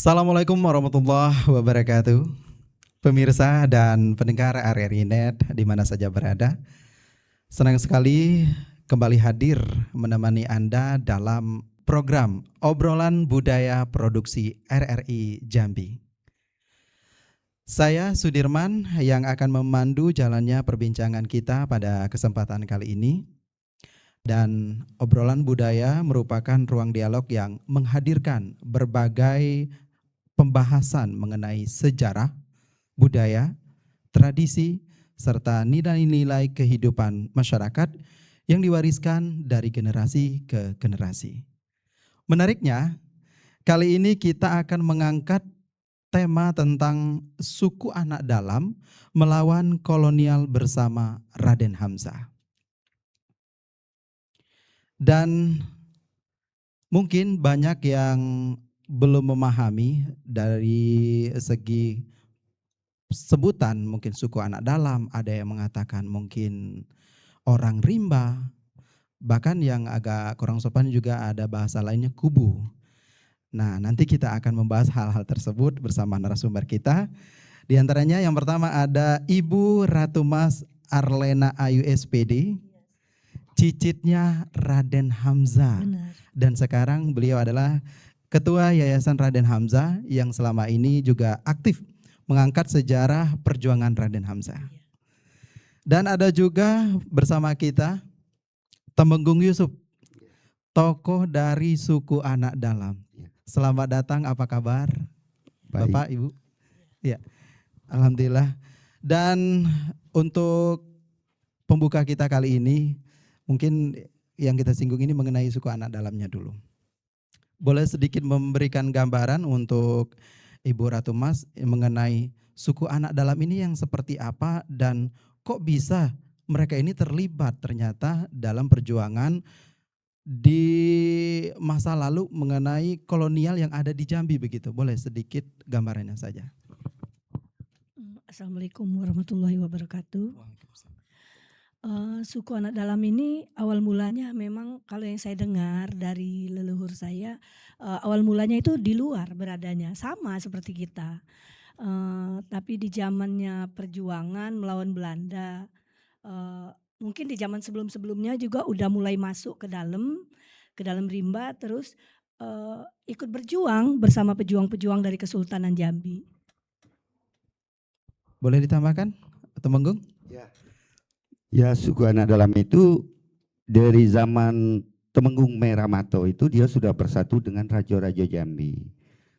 Assalamualaikum warahmatullahi wabarakatuh. Pemirsa dan pendengar RRI Net di mana saja berada. Senang sekali kembali hadir menemani Anda dalam program Obrolan Budaya Produksi RRI Jambi. Saya Sudirman yang akan memandu jalannya perbincangan kita pada kesempatan kali ini. Dan obrolan budaya merupakan ruang dialog yang menghadirkan berbagai pembahasan mengenai sejarah, budaya, tradisi, serta nilai-nilai kehidupan masyarakat yang diwariskan dari generasi ke generasi. Menariknya, kali ini kita akan mengangkat tema tentang suku anak dalam melawan kolonial bersama Raden Hamzah. Dan mungkin banyak yang belum memahami dari segi sebutan, mungkin suku anak dalam, ada yang mengatakan mungkin orang rimba, bahkan yang agak kurang sopan juga ada bahasa lainnya kubu. Nah, nanti kita akan membahas hal-hal tersebut bersama narasumber kita. Di antaranya yang pertama ada Ibu Ratu Mas Arlena Ayu SPD, cicitnya Raden Hamzah. Benar. Dan sekarang beliau adalah Ketua Yayasan Raden Hamzah yang selama ini juga aktif mengangkat sejarah perjuangan Raden Hamzah. Dan ada juga bersama kita Temenggung Yusuf, tokoh dari suku anak dalam. Selamat datang, apa kabar? Baik. Bapak, Ibu? Ya, alhamdulillah. Dan untuk pembuka kita kali ini, mungkin yang kita singgung ini mengenai suku anak dalamnya dulu. Boleh sedikit memberikan gambaran untuk Ibu Ratu Mas mengenai suku anak dalam ini yang seperti apa dan kok bisa mereka ini terlibat ternyata dalam perjuangan di masa lalu mengenai kolonial yang ada di Jambi begitu. Boleh sedikit gambarannya saja. Assalamualaikum warahmatullahi wabarakatuh. Suku anak dalam ini awal mulanya memang kalau yang saya dengar dari leluhur saya, awal mulanya itu di luar beradanya, sama seperti kita. Tapi di zamannya perjuangan melawan Belanda, mungkin di zaman sebelum-sebelumnya juga udah mulai masuk ke dalam rimba, terus ikut berjuang bersama pejuang-pejuang dari Kesultanan Jambi. Boleh ditambahkan, Temenggung? Ya, suku anak dalam itu dari zaman Temenggung Meramato itu dia sudah bersatu dengan raja-raja Jambi.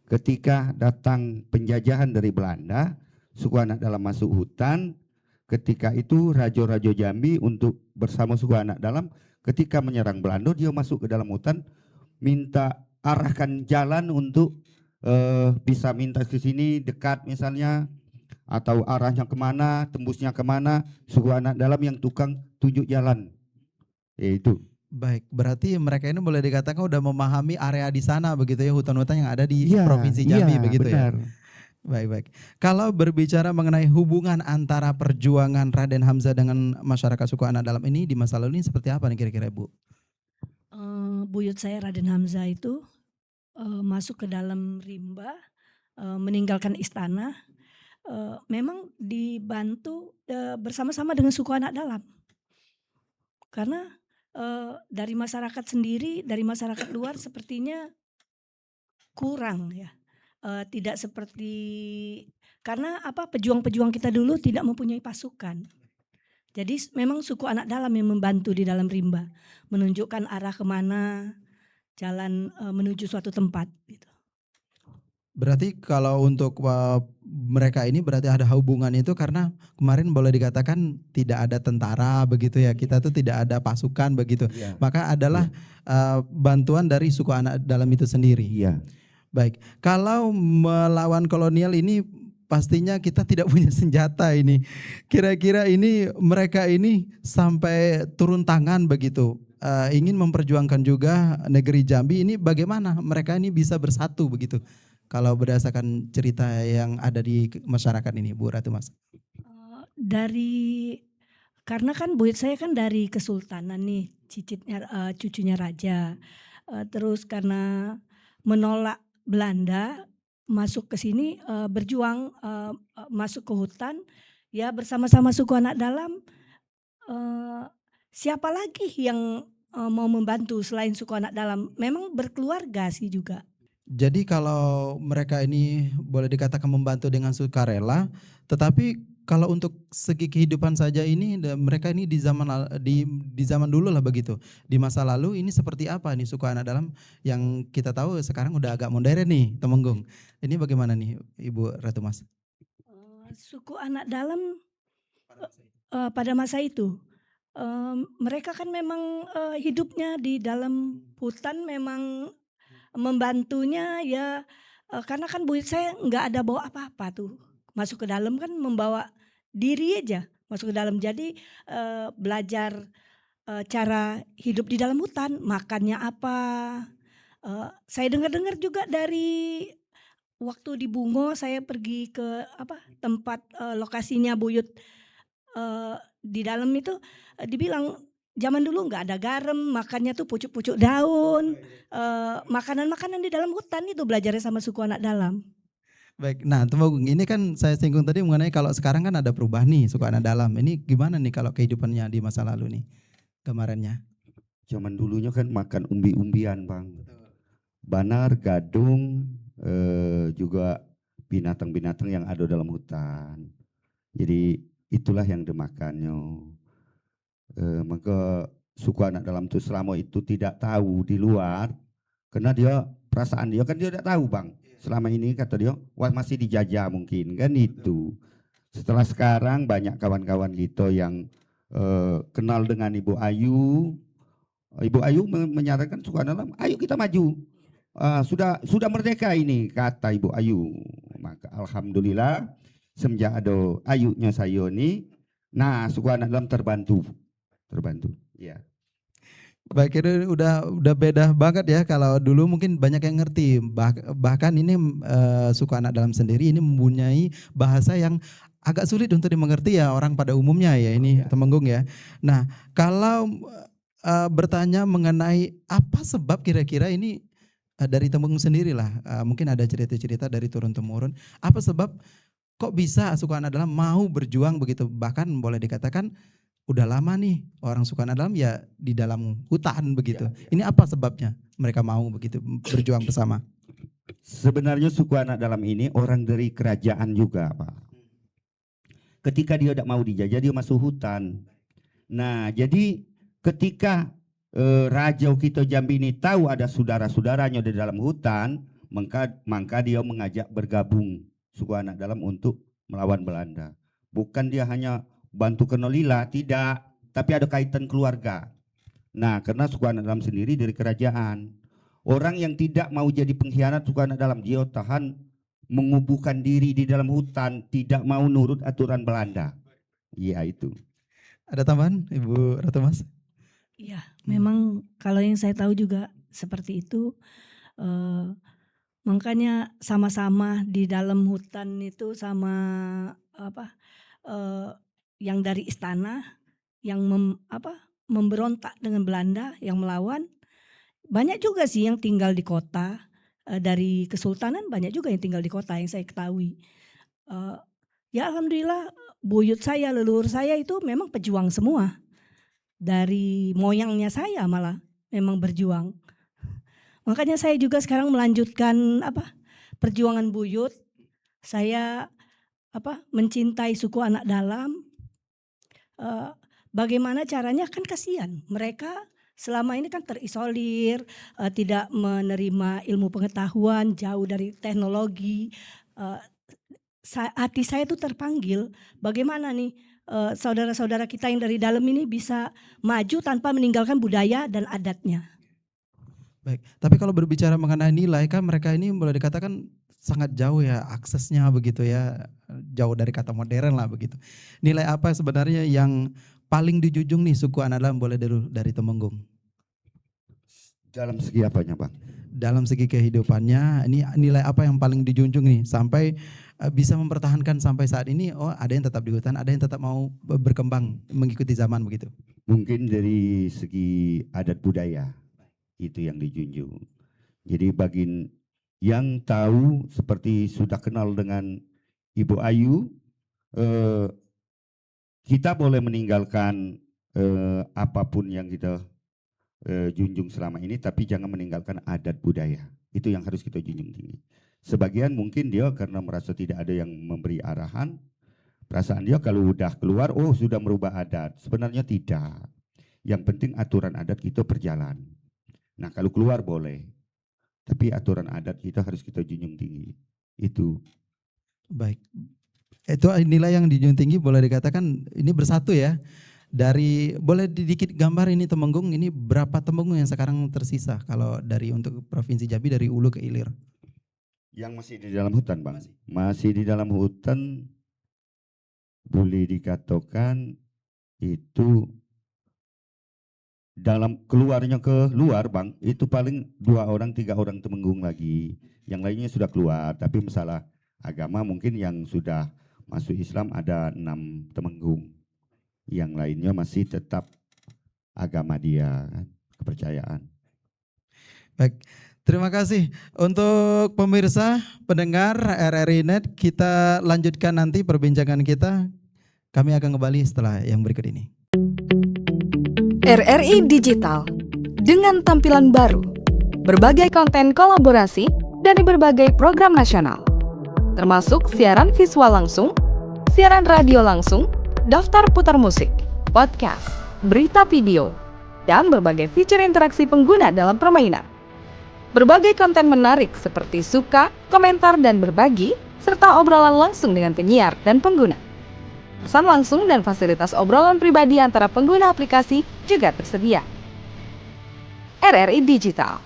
Ketika datang penjajahan dari Belanda, suku anak dalam masuk hutan. Ketika itu raja-raja Jambi untuk bersama suku anak dalam ketika menyerang Belanda, dia masuk ke dalam hutan, minta arahkan jalan untuk bisa minta ke sini dekat misalnya, atau arahnya kemana, tembusnya kemana, suku anak dalam yang tukang tunjuk jalan. Itu. Baik, berarti mereka ini boleh dikatakan udah memahami area di sana begitu ya, hutan-hutan yang ada di Iya, Provinsi Jambi iya, begitu benar. ya. Baik. Kalau berbicara mengenai hubungan antara perjuangan Raden Hamzah dengan masyarakat suku anak dalam ini di masa lalu ini seperti apa nih kira-kira, Bu? Buyut saya Raden Hamzah itu masuk ke dalam rimba, meninggalkan istana, memang dibantu bersama-sama dengan suku anak dalam. Karena dari masyarakat sendiri, dari masyarakat luar sepertinya kurang ya. Tidak seperti karena pejuang-pejuang kita dulu tidak mempunyai pasukan. Jadi memang suku anak dalam yang membantu di dalam rimba, menunjukkan arah kemana jalan menuju suatu tempat gitu. Berarti kalau untuk mereka ini berarti ada hubungan itu karena kemarin boleh dikatakan tidak ada tentara begitu ya, kita tuh tidak ada pasukan begitu. Iya. Maka adalah bantuan dari suku anak dalam itu sendiri. Iya. Baik, kalau melawan kolonial ini pastinya kita tidak punya senjata ini. Kira-kira ini mereka ini sampai turun tangan begitu, ingin memperjuangkan juga negeri Jambi ini, bagaimana mereka ini bisa bersatu begitu? Kalau berdasarkan cerita yang ada di masyarakat ini, Bu Ratu Mas. Karena kan buyut saya kan dari Kesultanan nih, cicitnya cucunya raja. Terus karena menolak Belanda, masuk ke sini, berjuang, masuk ke hutan, ya bersama-sama suku anak dalam, eee, siapa lagi yang, mau membantu selain suku anak dalam? Memang berkeluarga sih juga. Jadi kalau mereka ini boleh dikatakan membantu dengan sukarela, tetapi kalau untuk segi kehidupan saja ini mereka ini di zaman dulu lah begitu. Di masa lalu ini seperti apa nih suku anak dalam yang kita tahu sekarang udah agak modern nih, Temenggung. Ini bagaimana nih Ibu Ratu Mas? Suku anak dalam, pada masa itu, mereka kan memang, hidupnya di dalam hutan memang membantunya ya, karena kan buyut saya nggak ada bawa apa-apa tuh, masuk ke dalam kan membawa diri aja masuk ke dalam. Jadi, belajar, cara hidup di dalam hutan, makannya apa, saya dengar-dengar juga dari waktu di Bungo saya pergi ke apa, tempat, lokasinya buyut, di dalam itu, dibilang zaman dulu nggak ada garam, makannya tuh pucuk-pucuk daun, makanan-makanan di dalam hutan itu belajarnya sama suku anak dalam. Baik, nah Temenggung ini kan saya singgung tadi mengenai kalau sekarang kan ada perubahan nih suku anak dalam. Ini gimana nih kalau kehidupannya di masa lalu nih gambarannya? Zaman dulunya kan makan umbi-umbian Bang. Banar, gadung, juga binatang-binatang yang ada dalam hutan. Jadi itulah yang dimakannya. Maka suku anak dalam itu selama itu tidak tahu di luar, karena dia perasaan dia kan dia tidak tahu Bang. Selama ini kata dia, wah masih dijajah mungkin kan itu. Setelah sekarang banyak kawan-kawan kita yang kenal dengan Ibu Ayu. Ibu Ayu menyarankan suku anak dalam, ayo kita maju. Sudah merdeka ini kata Ibu Ayu. Maka alhamdulillah semenjak ada Ayunya saya ini, nah suku anak dalam terbantu. Ya. Baik, itu udah beda banget ya. Kalau dulu mungkin banyak yang ngerti, bahkan ini suku anak dalam sendiri ini mempunyai bahasa yang agak sulit untuk dimengerti ya orang pada umumnya ya ini Temenggung ya. Nah kalau bertanya mengenai apa sebab kira-kira ini dari Temenggung sendiri lah, mungkin ada cerita-cerita dari turun temurun. Apa sebab kok bisa suku anak dalam mau berjuang begitu? Bahkan boleh dikatakan udah lama nih orang suku anak dalam ya di dalam hutan begitu. Ini apa sebabnya mereka mau begitu berjuang bersama? Sebenarnya suku anak dalam ini orang dari kerajaan juga Pak. Ketika dia tidak mau dijajah dia masuk hutan. Nah jadi ketika Raja kita Jambi ini tahu ada saudara-saudaranya di dalam hutan, maka dia mengajak bergabung suku anak dalam untuk melawan Belanda. Bukan dia hanya bantu Kenolila, tidak, tapi ada kaitan keluarga. Nah, karena suku anak dalam sendiri dari kerajaan. Orang yang tidak mau jadi pengkhianat suku anak dalam, dia tahan mengubuhkan diri di dalam hutan, tidak mau nurut aturan Belanda. Iya itu. Ada tambahan Ibu Ratu Mas? Iya, memang kalau yang saya tahu juga seperti itu. Makanya sama-sama di dalam hutan itu sama apa, yang dari istana yang memberontak dengan Belanda yang melawan. Banyak juga sih yang tinggal di kota, dari kesultanan banyak juga yang tinggal di kota yang saya ketahui. Ya alhamdulillah buyut saya, leluhur saya itu memang pejuang semua. Dari moyangnya saya malah memang berjuang. Makanya saya juga sekarang melanjutkan perjuangan buyut. Saya mencintai suku anak dalam. Bagaimana caranya kan kasihan mereka selama ini kan terisolir, tidak menerima ilmu pengetahuan, jauh dari teknologi. Hati saya tuh terpanggil bagaimana nih saudara-saudara kita yang dari dalam ini bisa maju tanpa meninggalkan budaya dan adatnya. Baik, tapi kalau berbicara mengenai nilai kan mereka ini boleh dikatakan sangat jauh ya aksesnya begitu ya, jauh dari kata modern lah begitu. Nilai apa sebenarnya yang paling dijunjung nih suku anak dalam boleh dari Temenggung? Dalam segi apanya Bang? Dalam segi kehidupannya, ini nilai apa yang paling dijunjung nih sampai bisa mempertahankan sampai saat ini? Oh, ada yang tetap di hutan, ada yang tetap mau berkembang mengikuti zaman begitu. Mungkin dari segi adat budaya itu yang dijunjung. Jadi yang tahu seperti sudah kenal dengan Ibu Ayu, kita boleh meninggalkan apapun yang kita junjung selama ini, tapi jangan meninggalkan adat budaya. Itu yang harus kita junjung tinggi. Sebagian mungkin dia karena merasa tidak ada yang memberi arahan, perasaan dia kalau udah keluar, oh sudah merubah adat. Sebenarnya tidak. Yang penting aturan adat kita berjalan. Nah kalau keluar boleh, tapi aturan adat kita harus kita junjung tinggi. Itu. Baik. Itu nilai yang dijunjung tinggi boleh dikatakan ini bersatu ya. Dari boleh dikit gambar ini Temenggung, ini berapa Temenggung yang sekarang tersisa kalau dari untuk Provinsi Jambi dari Hulu ke Hilir? Yang masih di dalam hutan, Bang. Masih di dalam hutan boleh dikatakan itu dalam keluarnya ke luar, Bang, itu paling 2 orang 3 orang Temenggung lagi. Yang lainnya sudah keluar, tapi masalah agama mungkin yang sudah masuk Islam ada 6 Temenggung. Yang lainnya masih tetap agama dia, kepercayaan. Baik, terima kasih. Untuk pemirsa, pendengar RRI Net, kita lanjutkan nanti perbincangan kita. Kami akan kembali setelah yang berikut ini. RRI Digital dengan tampilan baru, berbagai konten kolaborasi dari berbagai program nasional, termasuk siaran visual langsung, siaran radio langsung, daftar putar musik, podcast, berita video, dan berbagai fitur interaksi pengguna dalam permainan. Berbagai konten menarik seperti suka, komentar, dan berbagi, serta obrolan langsung dengan penyiar dan pengguna. Pesan langsung dan fasilitas obrolan pribadi antara pengguna aplikasi juga tersedia. RRI Digital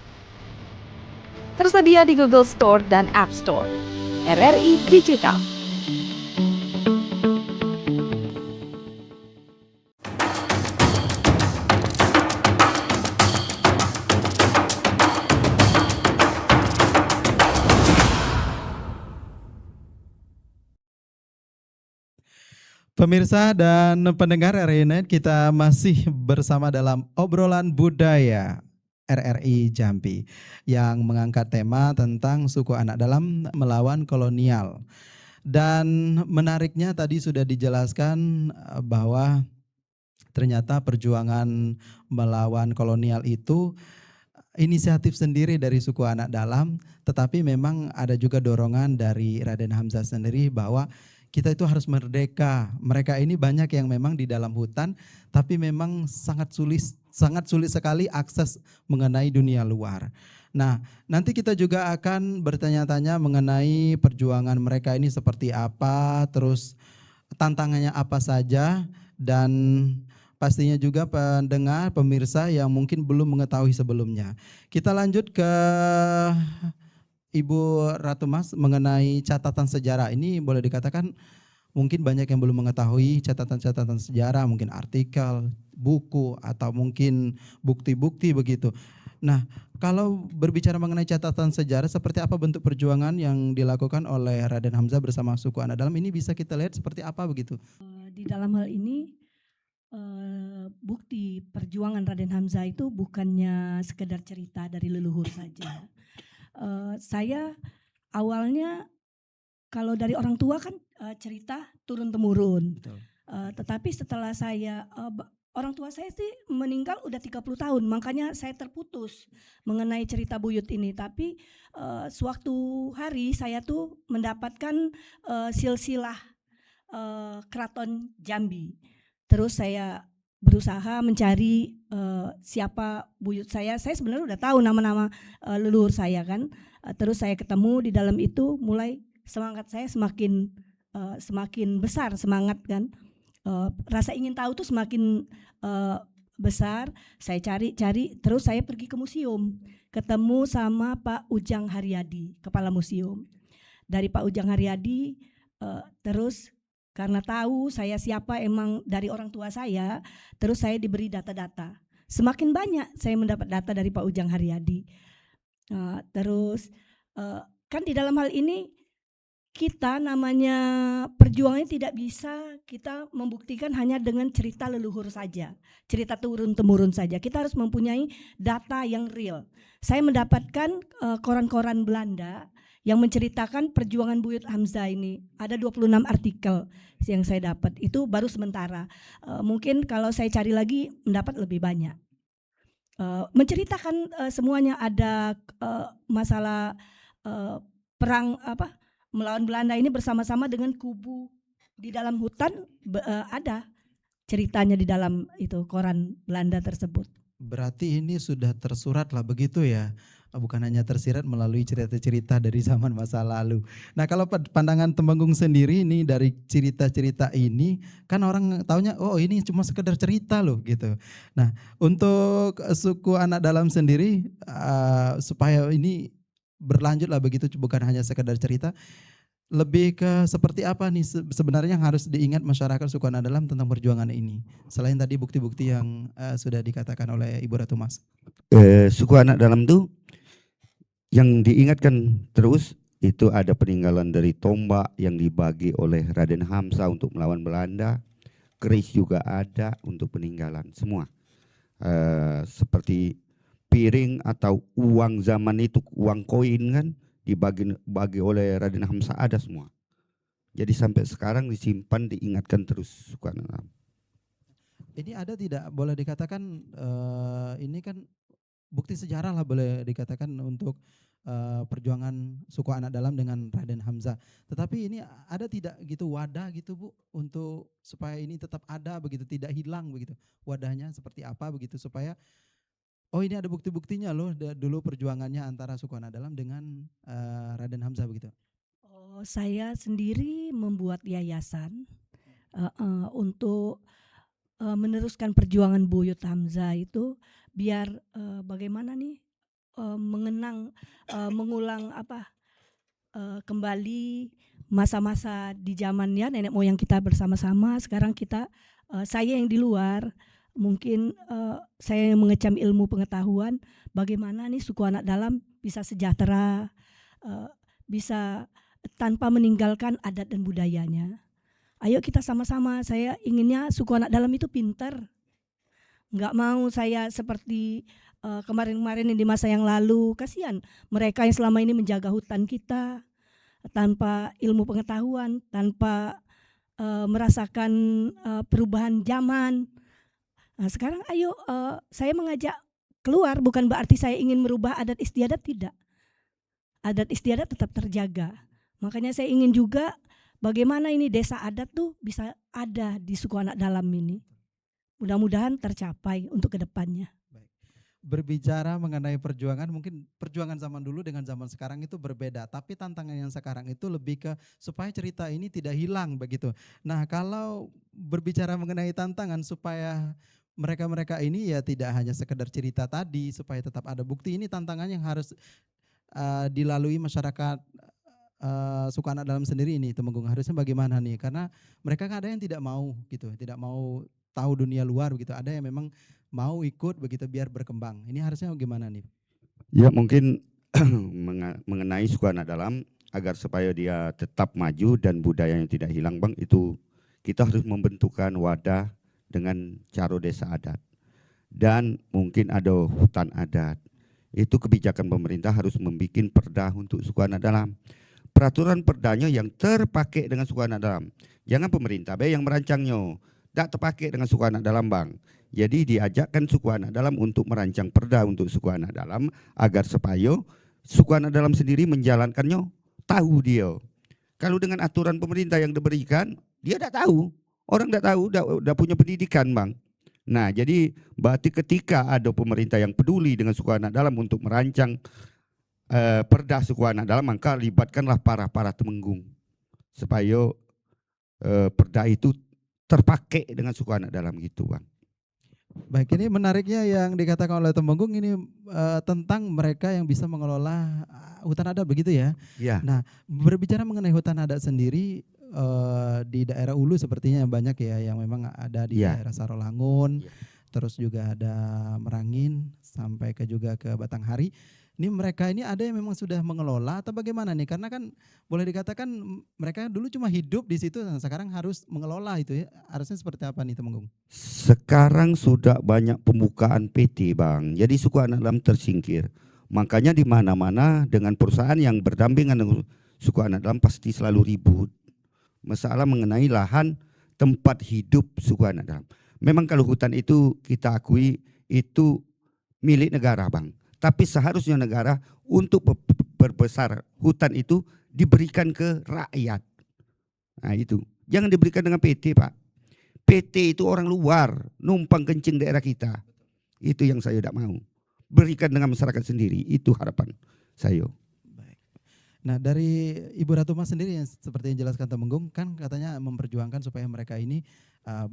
tersedia di Google Store dan App Store. RRI Digital. Pemirsa dan pendengar RRI Net, kita masih bersama dalam obrolan budaya RRI Jambi yang mengangkat tema tentang suku anak dalam melawan kolonial. Dan menariknya tadi sudah dijelaskan bahwa ternyata perjuangan melawan kolonial itu inisiatif sendiri dari suku anak dalam, tetapi memang ada juga dorongan dari Raden Hamzah sendiri bahwa kita itu harus merdeka. Mereka ini banyak yang memang di dalam hutan, tapi memang sangat sulit sekali akses mengenai dunia luar. Nah, nanti kita juga akan bertanya-tanya mengenai perjuangan mereka ini seperti apa, terus tantangannya apa saja, dan pastinya juga pendengar, pemirsa yang mungkin belum mengetahui sebelumnya. Kita lanjut ke Ibu Ratu Mas mengenai catatan sejarah. Ini boleh dikatakan mungkin banyak yang belum mengetahui catatan-catatan sejarah, mungkin artikel, buku, atau mungkin bukti-bukti begitu. Nah, kalau berbicara mengenai catatan sejarah, seperti apa bentuk perjuangan yang dilakukan oleh Raden Hamzah bersama suku anak dalam ini bisa kita lihat seperti apa begitu? Di dalam hal ini bukti perjuangan Raden Hamzah itu bukannya sekedar cerita dari leluhur saja. Saya awalnya kalau dari orang tua kan cerita turun temurun. Tetapi setelah saya orang tua saya sih meninggal udah 30 tahun, makanya saya terputus mengenai cerita buyut ini. Tapi sewaktu hari saya tuh mendapatkan silsilah Keraton Jambi. Terus saya berusaha mencari siapa buyut saya. Saya sebenarnya udah tahu nama-nama leluhur saya kan. Terus saya ketemu di dalam itu, mulai semangat saya semakin besar semangat kan. Rasa ingin tahu tuh semakin besar. Saya cari, terus saya pergi ke museum, ketemu sama Pak Ujang Haryadi, kepala museum. Dari Pak Ujang Haryadi, terus karena tahu saya siapa emang dari orang tua saya, terus saya diberi data-data. Semakin banyak saya mendapat data dari Pak Ujang Haryadi. Terus kan di dalam hal ini kita namanya perjuangannya tidak bisa kita membuktikan hanya dengan cerita leluhur saja, cerita turun-temurun saja. Kita harus mempunyai data yang real. Saya mendapatkan koran-koran Belanda yang menceritakan perjuangan Buyut Hamzah ini. Ada 26 artikel yang saya dapat, itu baru sementara. Mungkin kalau saya cari lagi mendapat lebih banyak. Menceritakan semuanya, ada masalah perang melawan Belanda ini bersama-sama dengan kubu di dalam hutan, ada ceritanya di dalam itu koran Belanda tersebut. Berarti ini sudah tersurat lah begitu ya, bukan hanya tersirat melalui cerita-cerita dari zaman masa lalu. Nah kalau pandangan Temenggung sendiri ini dari cerita-cerita ini kan orang taunya oh ini cuma sekedar cerita loh gitu. Nah untuk suku anak dalam sendiri supaya ini berlanjut lah begitu, bukan hanya sekedar cerita, lebih ke seperti apa nih sebenarnya yang harus diingat masyarakat suku anak dalam tentang perjuangan ini, selain tadi bukti-bukti yang sudah dikatakan oleh Ibu Ratu Mas? Suku anak dalam itu yang diingatkan terus itu ada peninggalan dari tombak yang dibagi oleh Raden Hamzah untuk melawan Belanda, keris juga ada untuk peninggalan semua. Seperti piring atau uang zaman itu, uang koin kan dibagi oleh Raden Hamzah ada semua. Jadi sampai sekarang disimpan, diingatkan terus suku anak dalam. Ini ada tidak boleh dikatakan ini kan bukti sejarah lah boleh dikatakan untuk perjuangan suku anak dalam dengan Raden Hamzah. Tetapi ini ada tidak gitu wadah gitu Bu untuk supaya ini tetap ada begitu, tidak hilang begitu. Wadahnya seperti apa begitu supaya oh ini ada bukti-buktinya loh dulu perjuangannya antara suku anak dalam dengan Raden Hamzah begitu. Oh, saya sendiri membuat yayasan untuk meneruskan perjuangan Buyut Hamzah itu biar bagaimana nih mengulang kembali masa-masa di zamannya nenek moyang kita bersama-sama. Sekarang kita saya yang di luar mungkin saya yang mengecam ilmu pengetahuan bagaimana nih suku anak dalam bisa sejahtera, bisa tanpa meninggalkan adat dan budayanya. Ayo kita sama-sama, saya inginnya suku anak dalam itu pintar. Nggak mau saya seperti kemarin-kemarin di masa yang lalu, kasihan mereka yang selama ini menjaga hutan kita tanpa ilmu pengetahuan, tanpa merasakan perubahan zaman. Nah, sekarang ayo saya mengajak keluar, bukan berarti saya ingin merubah adat istiadat, tidak. Adat istiadat tetap terjaga. Makanya saya ingin juga bagaimana ini desa adat tuh bisa ada di suku anak dalam ini. Mudah-mudahan tercapai untuk kedepannya. Baik. Berbicara mengenai perjuangan, mungkin perjuangan zaman dulu dengan zaman sekarang itu berbeda. Tapi tantangan yang sekarang itu lebih ke supaya cerita ini tidak hilang begitu. Nah kalau berbicara mengenai tantangan supaya mereka-mereka ini ya tidak hanya sekedar cerita tadi, supaya tetap ada bukti, ini tantangan yang harus dilalui masyarakat suku anak dalam sendiri ini, Temenggung, harusnya bagaimana nih? Karena mereka ada yang tidak mau gitu, tidak mau tahu dunia luar begitu. Ada yang memang mau ikut begitu biar berkembang. Ini harusnya gimana nih? Ya mungkin mengenai suku anak dalam agar supaya dia tetap maju dan budayanya tidak hilang Bang, itu kita harus membentukkan wadah dengan caro desa adat. Dan mungkin ada hutan adat. Itu kebijakan pemerintah harus membuat perda untuk suku anak dalam. Peraturan perdanya yang terpakai dengan suku anak dalam. Jangan pemerintah yang merancangnya. Tak terpakai dengan suku anak dalam Bang. Jadi diajakkan suku anak dalam untuk merancang perda untuk suku anak dalam agar supaya suku anak dalam sendiri menjalankannya, tahu dia. Kalau dengan aturan pemerintah yang diberikan, dia tak tahu. Orang tak tahu, dah punya pendidikan Bang. Nah jadi berarti ketika ada pemerintah yang peduli dengan suku anak dalam untuk merancang perda suku anak dalam, maka libatkanlah para Temenggung. Supaya perda itu terpakai dengan suku anak dalam gitu Bang. Baik, ini menariknya yang dikatakan oleh Temenggung ini tentang mereka yang bisa mengelola hutan adat begitu ya. Ya. Nah, berbicara mengenai hutan adat sendiri di daerah Ulu sepertinya banyak ya yang memang ada di daerah Sarolangun, terus juga ada Merangin sampai juga ke Batanghari. Ini mereka ini ada yang memang sudah mengelola atau bagaimana nih? Karena kan boleh dikatakan mereka dulu cuma hidup di situ, nah sekarang harus mengelola itu ya. Harusnya seperti apa nih Temenggung? Sekarang sudah banyak pembukaan PT Bang, jadi suku anak dalam tersingkir. Makanya di mana-mana dengan perusahaan yang berdampingan dengan suku anak dalam pasti selalu ribut. Masalah mengenai lahan tempat hidup suku anak dalam. Memang kalau hutan itu kita akui itu milik negara Bang. Tapi seharusnya negara untuk perbesar hutan itu diberikan ke rakyat. Nah itu, jangan diberikan dengan PT Pak. PT itu orang luar, numpang kencing daerah kita. Itu yang saya tidak mau. Berikan dengan masyarakat sendiri, itu harapan saya. Baik. Nah dari Ibu Ratu Mas sendiri yang seperti yang jelaskan Temenggung kan katanya memperjuangkan supaya mereka ini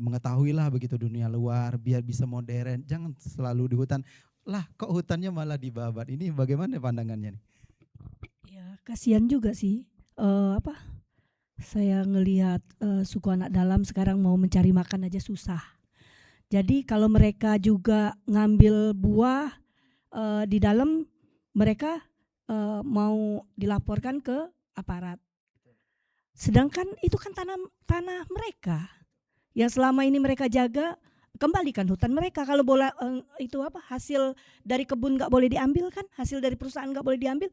mengetahuilah begitu dunia luar biar bisa modern, jangan selalu di hutan. Lah kok hutannya malah dibabat, ini bagaimana pandangannya nih? Ya kasihan juga sih. Saya ngelihat suku anak dalam sekarang mau mencari makan aja susah. Jadi kalau mereka juga ngambil buah di dalam, mereka mau dilaporkan ke aparat. Sedangkan itu kan tanah mereka yang selama ini mereka jaga. Kembalikan hutan mereka. Kalau bola hasil dari kebun nggak boleh diambil kan, hasil dari perusahaan nggak boleh diambil,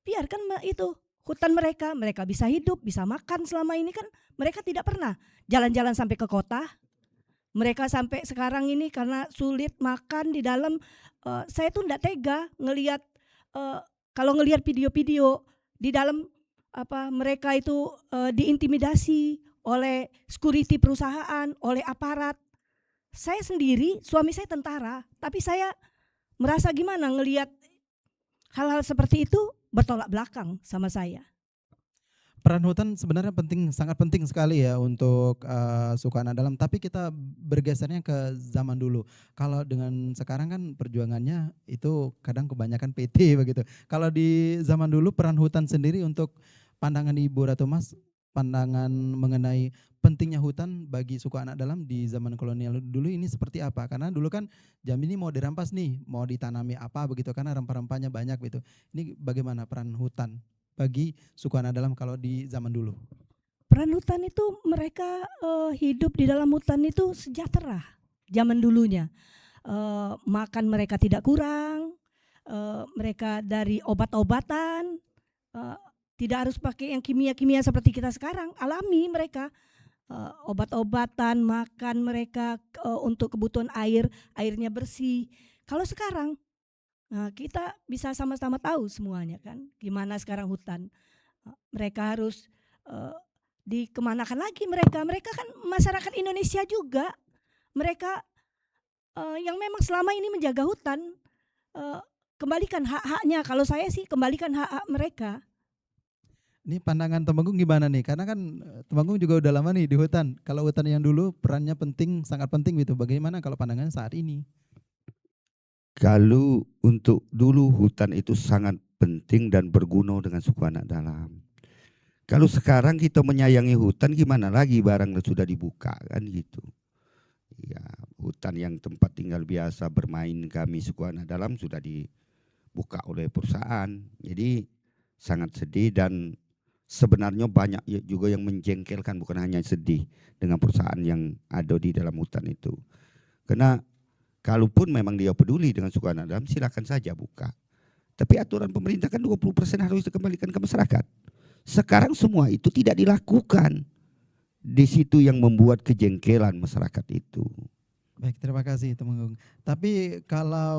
biarkan itu hutan mereka bisa hidup, bisa makan. Selama ini kan mereka tidak pernah jalan-jalan sampai ke kota. Mereka sampai sekarang ini karena sulit makan di dalam. Saya tuh nggak tega ngelihat kalau ngelihat video-video di dalam mereka itu diintimidasi oleh security perusahaan, oleh aparat. Saya sendiri, suami saya tentara, tapi saya merasa gimana ngelihat hal-hal seperti itu bertolak belakang sama saya. Peran hutan sebenarnya penting, sangat penting sekali ya untuk suku anak dalam. Tapi kita bergesernya ke zaman dulu. Kalau dengan sekarang kan perjuangannya itu kadang kebanyakan PT begitu. Kalau di zaman dulu peran hutan sendiri untuk pandangan Ibu Ratu Mas, pandangan mengenai pentingnya hutan bagi suku anak dalam di zaman kolonial dulu ini seperti apa? Karena dulu kan Jambi ini mau dirampas nih, mau ditanami apa begitu karena rempah-rempahnya banyak gitu. Ini bagaimana peran hutan bagi suku anak dalam kalau di zaman dulu? Peran hutan itu mereka hidup di dalam hutan itu sejahtera zaman dulunya. Makan mereka tidak kurang, mereka dari obat-obatan, tidak harus pakai yang kimia-kimia seperti kita sekarang, alami mereka. Obat-obatan, makan mereka untuk kebutuhan airnya bersih. Kalau sekarang kita bisa sama-sama tahu semuanya kan, gimana sekarang hutan. Mereka harus dikemanakan lagi mereka kan masyarakat Indonesia juga. Mereka yang memang selama ini menjaga hutan, kembalikan hak-haknya. Kalau saya sih kembalikan hak-hak mereka. Ini pandangan Temenggung gimana nih? Karena kan Temenggung juga udah lama nih di hutan. Kalau hutan yang dulu perannya penting, sangat penting gitu. Bagaimana kalau pandangannya saat ini? Kalau untuk dulu hutan itu sangat penting dan berguna dengan suku anak dalam. Kalau sekarang kita menyayangi hutan gimana lagi barang sudah dibuka kan gitu. Ya, hutan yang tempat tinggal biasa bermain kami suku anak dalam sudah dibuka oleh perusahaan. Jadi sangat sedih dan sebenarnya banyak juga yang menjengkelkan, bukan hanya sedih dengan perusahaan yang ada di dalam hutan itu. Karena kalaupun memang dia peduli dengan suku anak dalam, silakan saja buka. Tapi aturan pemerintah kan 20% harus dikembalikan ke masyarakat. Sekarang semua itu tidak dilakukan. Di situ yang membuat kejengkelan masyarakat itu. Baik, terima kasih Temenggung. Tapi kalau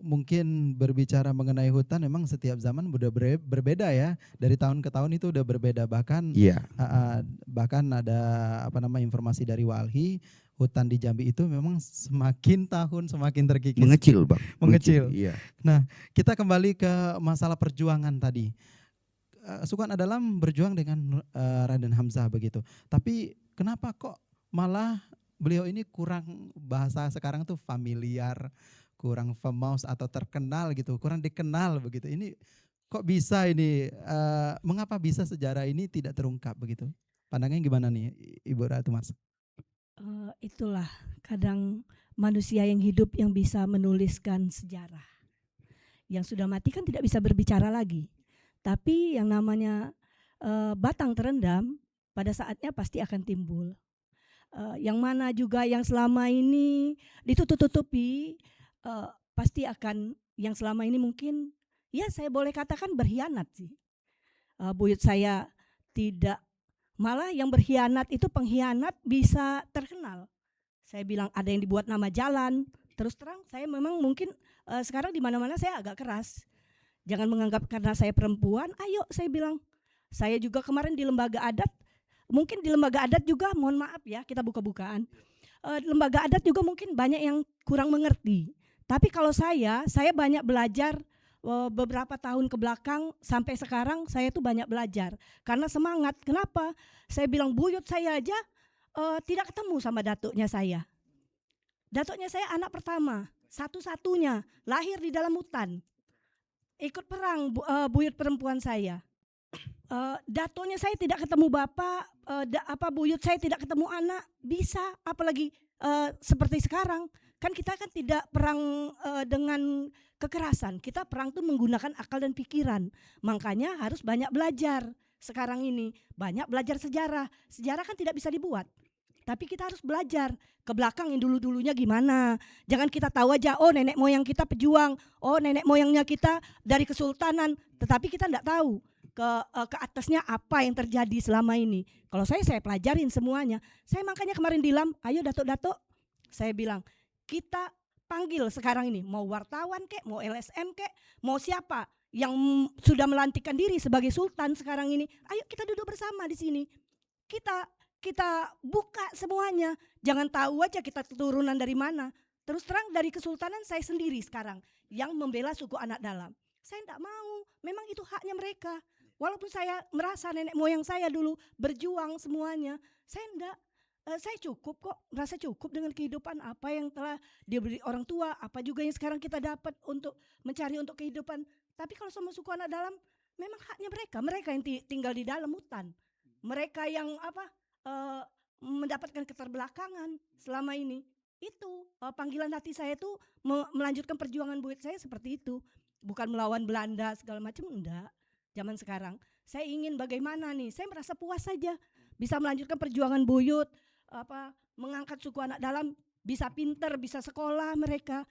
mungkin berbicara mengenai hutan, memang setiap zaman udah berbeda ya. Dari tahun ke tahun itu udah berbeda. Bahkan bahkan ada informasi dari Walhi, hutan di Jambi itu memang semakin tahun semakin terkikis. Mengecil Bang. Mengecil. Iya. Nah, kita kembali ke masalah perjuangan tadi. Suku anak dalam berjuang dengan Raden Hamzah begitu. Tapi kenapa kok malah beliau ini kurang, bahasa sekarang tuh familiar, kurang famous atau terkenal gitu, kurang dikenal begitu. Ini kok bisa ini, mengapa bisa sejarah ini tidak terungkap begitu? Pandangannya gimana nih Ibu Ratu Mas? Itulah kadang manusia yang hidup yang bisa menuliskan sejarah. Yang sudah mati kan tidak bisa berbicara lagi. Tapi yang namanya batang terendam pada saatnya pasti akan timbul. Yang mana juga yang selama ini ditutup-tutupi pasti akan, yang selama ini mungkin ya saya boleh katakan berkhianat sih. Buyut saya tidak, malah yang berkhianat itu pengkhianat bisa terkenal. Saya bilang ada yang dibuat nama jalan. Terus terang saya memang mungkin sekarang di mana-mana saya agak keras. Jangan menganggap karena saya perempuan, ayo saya bilang. Saya juga kemarin di lembaga adat, mungkin di lembaga adat juga, mohon maaf ya kita buka-bukaan. Lembaga adat juga mungkin banyak yang kurang mengerti. Tapi kalau saya banyak belajar beberapa tahun ke belakang sampai sekarang saya tuh banyak belajar. Karena semangat, kenapa? Saya bilang buyut saya aja tidak ketemu sama datuknya saya. Datuknya saya anak pertama, satu-satunya, lahir di dalam hutan. Ikut perang buyut perempuan saya. Datuknya saya tidak ketemu bapak, buyut saya tidak ketemu anak, bisa apalagi seperti sekarang. Kan kita kan tidak perang dengan kekerasan, kita perang tuh menggunakan akal dan pikiran. Makanya harus banyak belajar sekarang ini, banyak belajar sejarah. Sejarah kan tidak bisa dibuat, tapi kita harus belajar ke belakang yang dulu-dulunya gimana. Jangan kita tahu aja, oh nenek moyang kita pejuang, oh nenek moyangnya kita dari kesultanan, tetapi kita tidak tahu ke atasnya apa yang terjadi selama ini. Kalau saya pelajarin semuanya. Saya makanya kemarin bilang, ayo datuk-datuk, saya bilang kita panggil sekarang ini, mau wartawan kek, mau LSM kek, mau siapa yang sudah melantikkan diri sebagai sultan sekarang ini, ayo kita duduk bersama di sini. Kita buka semuanya. Jangan tahu aja kita keturunan dari mana. Terus terang dari kesultanan saya sendiri sekarang yang membela suku anak dalam. Saya tidak mau, memang itu haknya mereka. Walaupun saya merasa nenek moyang saya dulu berjuang semuanya, saya enggak. Saya cukup kok, merasa cukup dengan kehidupan apa yang telah diberi orang tua, apa juga yang sekarang kita dapat untuk mencari untuk kehidupan. Tapi kalau sama suku anak dalam, memang haknya mereka yang tinggal di dalam hutan. Mereka yang mendapatkan keterbelakangan selama ini. Itu panggilan hati saya itu melanjutkan perjuangan buyut saya seperti itu. Bukan melawan Belanda segala macam, enggak. Zaman sekarang saya ingin bagaimana nih, saya merasa puas saja bisa melanjutkan perjuangan buyut, mengangkat suku anak dalam, bisa pinter, bisa sekolah mereka.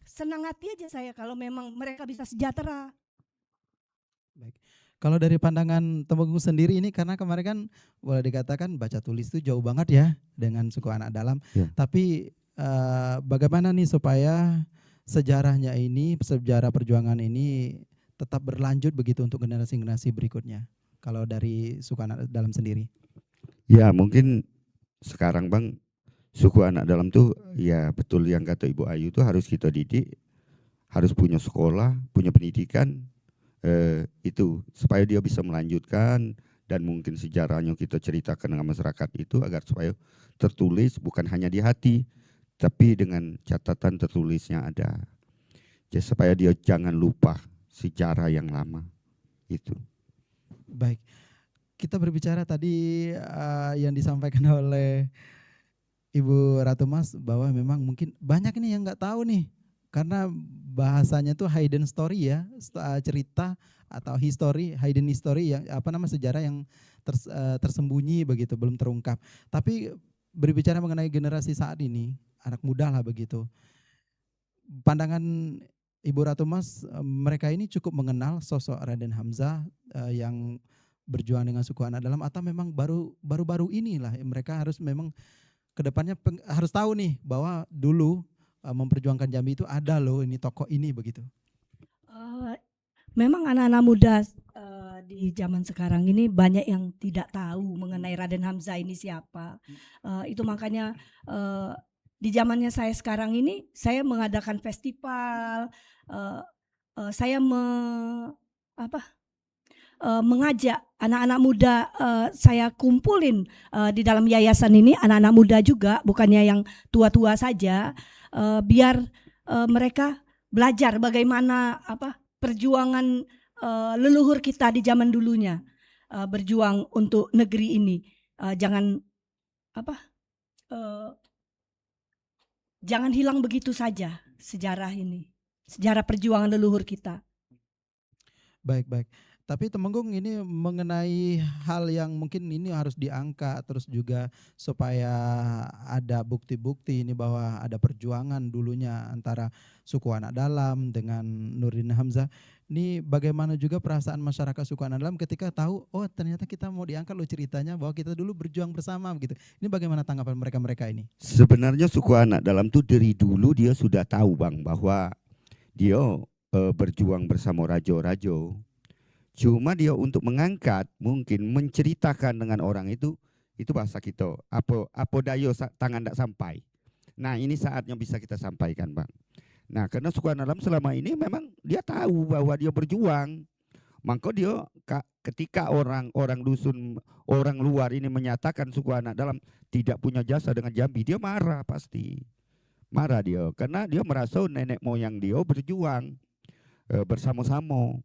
Senang hati aja saya kalau memang mereka bisa sejahtera. Baik. Kalau dari pandangan Temenggung sendiri ini, karena kemarin kan boleh dikatakan baca tulis itu jauh banget ya dengan suku anak dalam. Ya. Tapi bagaimana nih supaya sejarahnya ini, sejarah perjuangan ini tetap berlanjut begitu untuk generasi-generasi berikutnya, kalau dari suku anak dalam sendiri? Ya mungkin sekarang Bang, suku anak dalam tuh ya betul yang kata Ibu Ayu tuh harus kita didik, harus punya sekolah, punya pendidikan, itu supaya dia bisa melanjutkan, dan mungkin sejarahnya kita ceritakan dengan masyarakat itu agar supaya tertulis bukan hanya di hati, tapi dengan catatan tertulisnya ada. Jadi supaya dia jangan lupa sejarah yang lama itu. Baik, kita berbicara tadi yang disampaikan oleh Ibu Ratu Mas bahwa memang mungkin banyak ini yang nggak tahu nih, karena bahasanya tuh hidden story ya, cerita atau hidden history yang sejarah yang tersembunyi begitu, belum terungkap. Tapi berbicara mengenai generasi saat ini, anak muda lah begitu, pandangan Ibu Ratu Mas, mereka ini cukup mengenal sosok Raden Hamzah yang berjuang dengan suku anak dalam, atau memang baru-baru inilah mereka harus memang kedepannya harus tahu nih bahwa dulu memperjuangkan Jambi itu ada loh ini tokoh ini begitu? Memang anak-anak muda di zaman sekarang ini banyak yang tidak tahu mengenai Raden Hamzah ini siapa. Itu makanya di zamannya saya sekarang ini saya mengadakan festival, saya mengajak anak-anak muda, saya kumpulin di dalam yayasan ini anak-anak muda juga, bukannya yang tua-tua saja, biar mereka belajar bagaimana perjuangan leluhur kita di zaman dulunya, berjuang untuk negeri ini. Jangan hilang begitu saja sejarah ini. sejarah perjuangan leluhur kita. Baik. Tapi Temenggung ini mengenai hal yang mungkin ini harus diangkat terus juga supaya ada bukti-bukti ini bahwa ada perjuangan dulunya antara suku anak dalam dengan Nurdin Hamzah. Ini bagaimana juga perasaan masyarakat suku anak dalam ketika tahu oh ternyata kita mau diangkat loh ceritanya bahwa kita dulu berjuang bersama begitu. Ini bagaimana tanggapan mereka ini? Sebenarnya suku anak dalam tuh dari dulu dia sudah tahu Bang bahwa dia berjuang bersama rajo-rajo. Cuma dia untuk mengangkat mungkin menceritakan dengan orang itu bahasa kita apa dayo tangan tak sampai. Nah ini saatnya bisa kita sampaikan Bang. Nah karena suku anak dalam selama ini memang dia tahu bahwa dia berjuang. Maka dia ketika orang dusun, orang luar ini menyatakan suku anak dalam tidak punya jasa dengan Jambi, dia marah pasti. Marah dia karena dia merasa nenek moyang dia berjuang bersama-sama.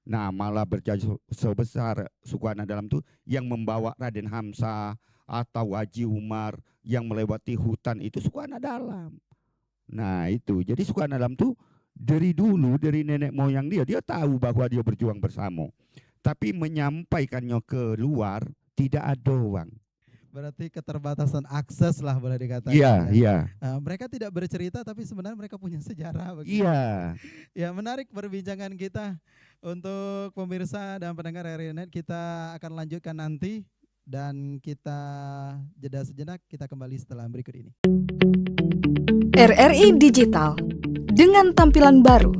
Nah malah berjaya sebesar suku anak dalam itu yang membawa Raden Hamzah atau Haji Umar yang melewati hutan itu suku anak dalam. Nah itu jadi suku anak dalam itu dari dulu dari nenek moyang dia tahu bahwa dia berjuang bersama. Tapi menyampaikannya ke luar tidak ada Bang. Berarti keterbatasan akses lah boleh dikatakan. Iya. Mereka tidak bercerita tapi sebenarnya mereka punya sejarah. Begitu. Iya. Ya menarik perbincangan kita untuk pemirsa dan pendengar RRI.net. Kita akan lanjutkan nanti dan kita jeda sejenak. Kita kembali setelah berikut ini. RRI Digital dengan tampilan baru,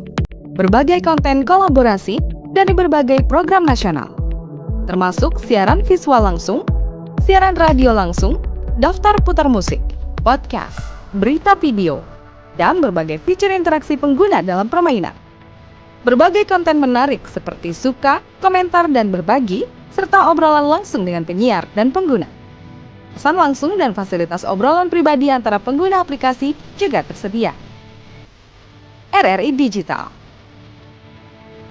berbagai konten kolaborasi dari berbagai program nasional, termasuk siaran visual langsung, siaran radio langsung, daftar putar musik, podcast, berita video, dan berbagai fitur interaksi pengguna dalam permainan. Berbagai konten menarik seperti suka, komentar, dan berbagi, serta obrolan langsung dengan penyiar dan pengguna. Pesan langsung dan fasilitas obrolan pribadi antara pengguna aplikasi juga tersedia. RRI Digital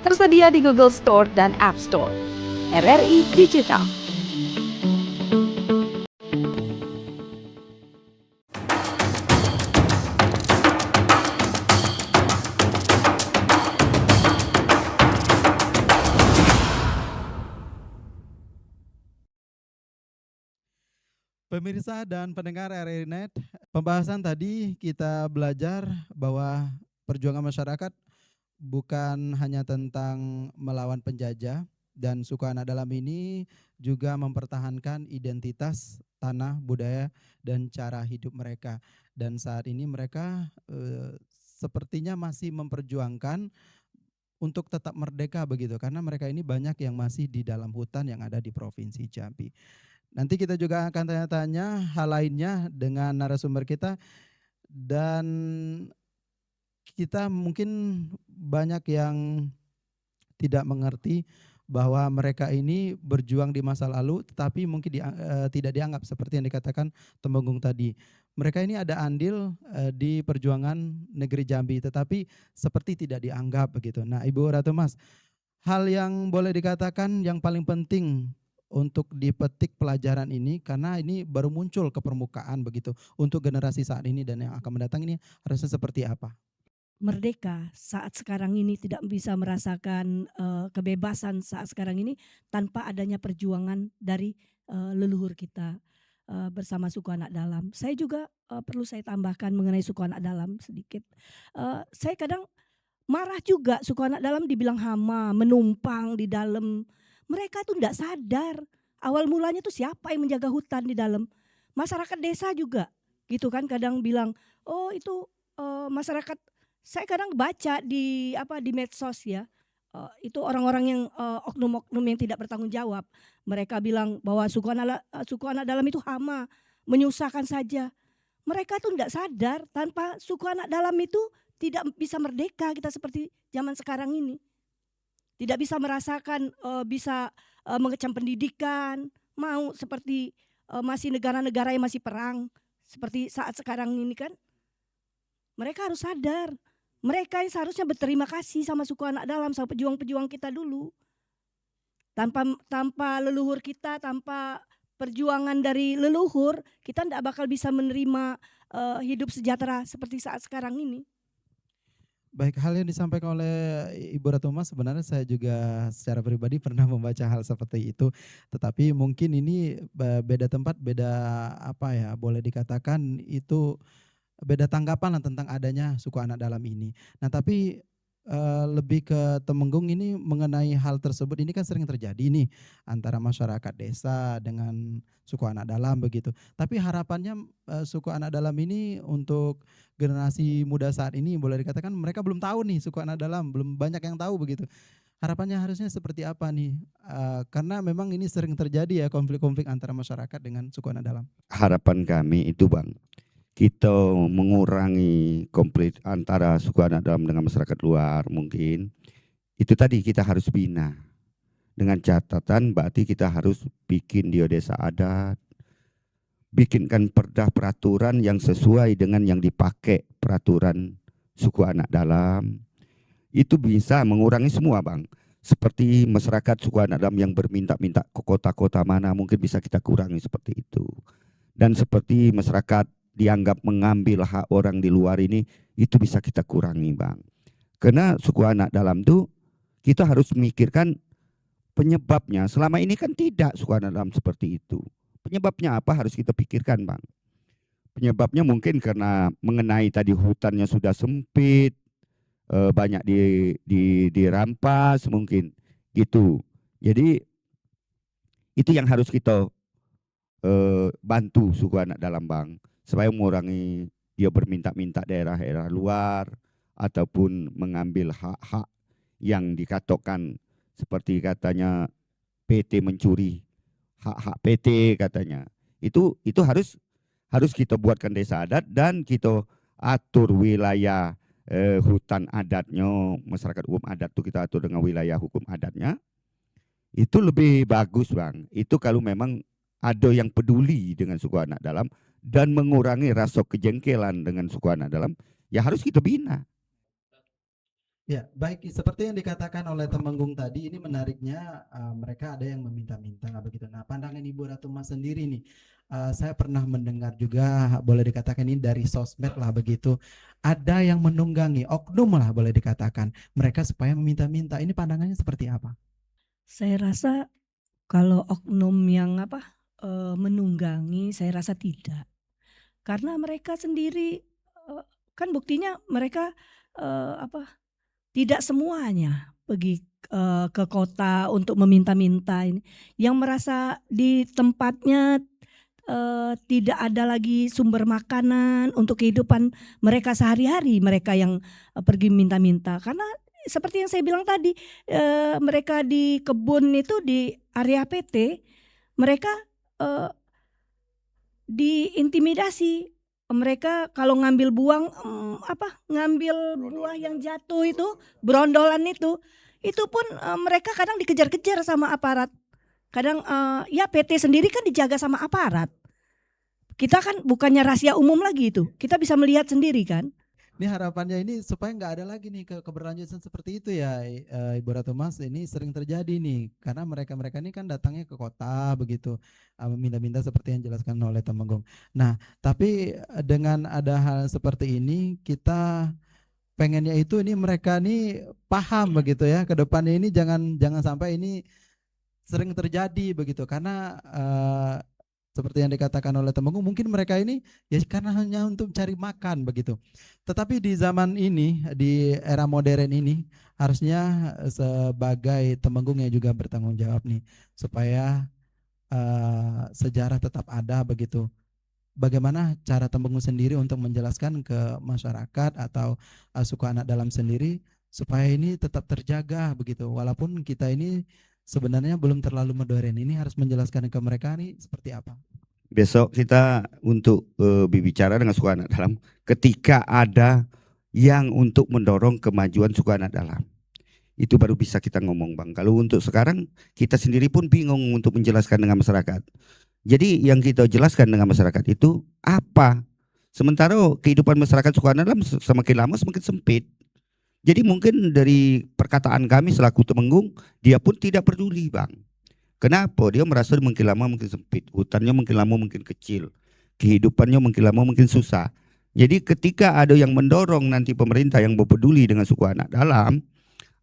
tersedia di Google Store dan App Store. RRI Digital. Pemirsa dan pendengar RRI.net, pembahasan tadi kita belajar bahwa perjuangan masyarakat bukan hanya tentang melawan penjajah dan suku anak dalam ini juga mempertahankan identitas tanah, budaya, dan cara hidup mereka. Dan saat ini mereka sepertinya masih memperjuangkan untuk tetap merdeka begitu karena mereka ini banyak yang masih di dalam hutan yang ada di Provinsi Jambi. Nanti kita juga akan tanya-tanya hal lainnya dengan narasumber kita dan kita mungkin banyak yang tidak mengerti bahwa mereka ini berjuang di masa lalu tetapi mungkin tidak dianggap seperti yang dikatakan Temenggung tadi. Mereka ini ada andil di perjuangan negeri Jambi tetapi seperti tidak dianggap begitu. Nah Ibu Ratu Mas, hal yang boleh dikatakan yang paling penting untuk dipetik pelajaran ini karena ini baru muncul ke permukaan begitu untuk generasi saat ini dan yang akan mendatang ini harusnya seperti apa? Merdeka saat sekarang ini tidak bisa merasakan kebebasan saat sekarang ini tanpa adanya perjuangan dari leluhur kita bersama suku anak dalam. Saya juga perlu saya tambahkan mengenai suku anak dalam sedikit. Saya kadang marah juga suku anak dalam dibilang hama, menumpang di dalam. Mereka tuh tidak sadar awal mulanya tuh siapa yang menjaga hutan di dalam. Masyarakat desa juga gitu kan kadang bilang oh itu masyarakat. Saya kadang baca di medsos ya itu orang-orang yang oknum-oknum yang tidak bertanggung jawab. Mereka bilang bahwa suku anak dalam itu hama, menyusahkan saja. Mereka tuh tidak sadar tanpa suku anak dalam itu tidak bisa merdeka kita seperti zaman sekarang ini. Tidak bisa merasakan bisa mengecam pendidikan, mau seperti masih negara-negara yang masih perang seperti saat sekarang ini kan. Mereka harus sadar. Mereka yang seharusnya berterima kasih sama suku anak dalam, sama pejuang-pejuang kita dulu. Tanpa leluhur kita, tanpa perjuangan dari leluhur, kita tidak bakal bisa menerima hidup sejahtera seperti saat sekarang ini. Baik, hal yang disampaikan oleh Ibu Ratu Mas sebenarnya saya juga secara pribadi pernah membaca hal seperti itu. Tetapi mungkin ini beda tempat, beda apa ya, boleh dikatakan itu beda tanggapan lah tentang adanya suku anak dalam ini. Nah tapi lebih ke Temenggung ini mengenai hal tersebut ini kan sering terjadi nih antara masyarakat desa dengan suku anak dalam begitu. Tapi harapannya suku anak dalam ini untuk generasi muda saat ini boleh dikatakan mereka belum tahu nih suku anak dalam, belum banyak yang tahu begitu. Harapannya harusnya seperti apa nih? Karena memang ini sering terjadi ya konflik-konflik antara masyarakat dengan suku anak dalam. Harapan kami itu Bang, kita mengurangi konflik antara suku anak dalam dengan masyarakat luar mungkin. Itu tadi kita harus bina. Dengan catatan berarti kita harus bikin di desa adat, bikinkan perda peraturan yang sesuai dengan yang dipakai peraturan suku anak dalam. Itu bisa mengurangi semua Bang. Seperti masyarakat suku anak dalam yang berminta-minta ke kota-kota mana mungkin bisa kita kurangi seperti itu. Dan seperti masyarakat dianggap mengambil hak orang di luar ini, itu bisa kita kurangi Bang. Karena suku anak dalam itu kita harus memikirkan penyebabnya. Selama ini kan tidak suku anak dalam seperti itu. Penyebabnya apa harus kita pikirkan Bang. Penyebabnya mungkin karena mengenai tadi hutannya sudah sempit, banyak dirampas mungkin gitu. Jadi itu yang harus kita bantu suku anak dalam Bang, supaya mengurangi dia berminta-minta daerah-daerah luar ataupun mengambil hak-hak yang dikatakan seperti katanya PT mencuri hak-hak PT katanya. Itu harus kita buatkan desa adat dan kita atur wilayah hutan adatnya, masyarakat hukum adat itu kita atur dengan wilayah hukum adatnya. Itu lebih bagus Bang. Itu kalau memang ada yang peduli dengan suku anak dalam dan mengurangi rasa kejengkelan dengan suku anak dalam, ya harus kita bina. Ya, baik seperti yang dikatakan oleh Temenggung tadi, ini menariknya mereka ada yang meminta-minta begitu. Nah, pandangan Ibu Ratu Mas sendiri nih, saya pernah mendengar juga boleh dikatakan ini dari sosmed lah begitu. Ada yang menunggangi, oknum lah boleh dikatakan, mereka supaya meminta-minta. Ini pandangannya seperti apa? Saya rasa kalau oknum yang menunggangi, saya rasa tidak. Karena mereka sendiri kan buktinya mereka tidak semuanya pergi ke kota untuk meminta-minta ini. Yang merasa di tempatnya tidak ada lagi sumber makanan untuk kehidupan mereka sehari-hari, mereka yang pergi minta-minta. Karena seperti yang saya bilang tadi, mereka di kebun itu di area PT, mereka diintimidasi. Mereka kalau ngambil ngambil buah yang jatuh itu, berondolan itu pun mereka kadang dikejar-kejar sama aparat. Kadang ya PT sendiri kan dijaga sama aparat. Kita kan bukannya rahasia umum lagi itu, kita bisa melihat sendiri kan. Ini harapannya ini supaya nggak ada lagi nih keberlanjutan seperti itu ya Ibu Ratu Mas, ini sering terjadi nih karena mereka ini kan datangnya ke kota begitu minta-minta seperti yang dijelaskan oleh Temenggung. Nah tapi dengan ada hal seperti ini kita pengennya itu ini mereka nih paham begitu ya ke depannya ini jangan sampai ini sering terjadi begitu karena seperti yang dikatakan oleh Temenggung, mungkin mereka ini ya karena hanya untuk cari makan begitu. Tetapi di zaman ini, di era modern ini, harusnya sebagai Temenggung yang juga bertanggung jawab nih, supaya sejarah tetap ada begitu. Bagaimana cara Temenggung sendiri untuk menjelaskan ke masyarakat atau suku anak dalam sendiri supaya ini tetap terjaga begitu. Walaupun kita ini sebenarnya belum terlalu modern, ini harus menjelaskan ke mereka nih seperti apa. Besok kita untuk berbicara dengan suku anak dalam ketika ada yang untuk mendorong kemajuan suku anak dalam. Itu baru bisa kita ngomong Bang. Kalau untuk sekarang kita sendiri pun bingung untuk menjelaskan dengan masyarakat. Jadi yang kita jelaskan dengan masyarakat itu apa? Sementara kehidupan masyarakat suku anak dalam semakin lama semakin sempit. Jadi mungkin dari perkataan kami selaku Temenggung, dia pun tidak peduli Bang. Kenapa? Dia merasa makin lama makin sempit, hutannya makin lama makin kecil, kehidupannya makin lama makin susah. Jadi ketika ada yang mendorong nanti pemerintah yang peduli dengan suku anak dalam,